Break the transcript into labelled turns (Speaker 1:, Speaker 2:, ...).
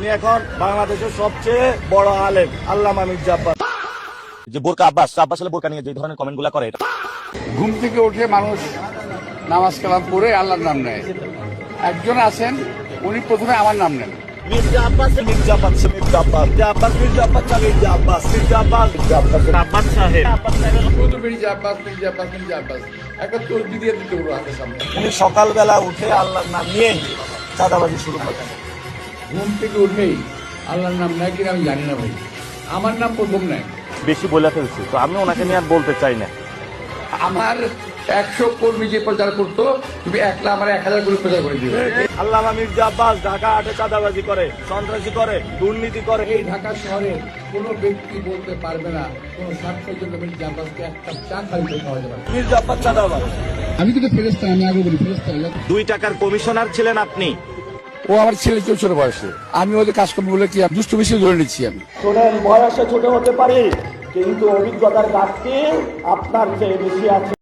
Speaker 1: উনি এখন বাংলাদেশের সবচেয়ে বড় আলেম আল্লামা মির্জা আব্বাস। যে বোরকা আব্বাস হলে বোরকা নিয়ে যে ধরনের কমেন্ট গুলা করে,
Speaker 2: ঘুম থেকে উঠে মানুষ নামাজ কালাম পড়ে আল্লাহর নাম নেয়। একজন আছেন উনি প্রথমে আমার নাম নেন।
Speaker 1: মির্জা আব্বাস মির্জা আব্বাস মির্জা আব্বাস মির্জা আব্বাস মির্জা আব্বাস মির্জা আব্বাস মির্জা আব্বাস মির্জা আব্বাস আব্বাস সাহেব
Speaker 2: শুধু মির্জা আব্বাস মির্জা আব্বাস মির্জা আব্বাস একটা তসবিহ দিয়ে দিতে হলো হাতের সামনে।
Speaker 1: উনি সকালবেলা উঠে আল্লাহর নাম নিয়ে চাঁদাবাজি শুরু করেন।
Speaker 2: ঘুম থেকে উঠেই আল্লাহর নাম নেয় কিনা আমি জানি না ভাই, আমার নাম প্রথম নেয়।
Speaker 1: বেশি বলে ফেলছি তো আমি ওনাকে নিয়ে আর বলতে চাই না।
Speaker 2: আমার 100 কর্মী যে প্রচার করতো, তুমি একলা আমার 1000 করে প্রচার করে দিবে।
Speaker 1: আল্লামা মির্জা আব্বাস ঢাকা হাটে চাঁদাবাজি করে, সন্ত্রাসী করে, দুর্নীতি করে।
Speaker 2: এই ঢাকা শহরে কোনো ব্যক্তি বলতে পারবে না কোনো স্বার্থের জন্য মির্জা আব্বাসকে একটা চা খালি করে খাওয়া যাবে না।
Speaker 1: মির্জা আব্বাস চাঁদাবাজ।
Speaker 2: আমি কিন্তু ফেরেশতা, আমি আগে বলি ফেরেশতা।
Speaker 1: 2 টাকার কমিশনার ছিলেন আপনি।
Speaker 2: ও আমার ছেলে কেউ ছোট বয়সে, আমি ওদের কাজ করবো বলে কি দুষ্টু বেশি ধরে নিচ্ছি আমি।
Speaker 1: শোনেন, বয়সে ছোট হতে পারি কিন্তু অভিজ্ঞতার ঘাটতি আপনার চেয়ে বেশি আছে।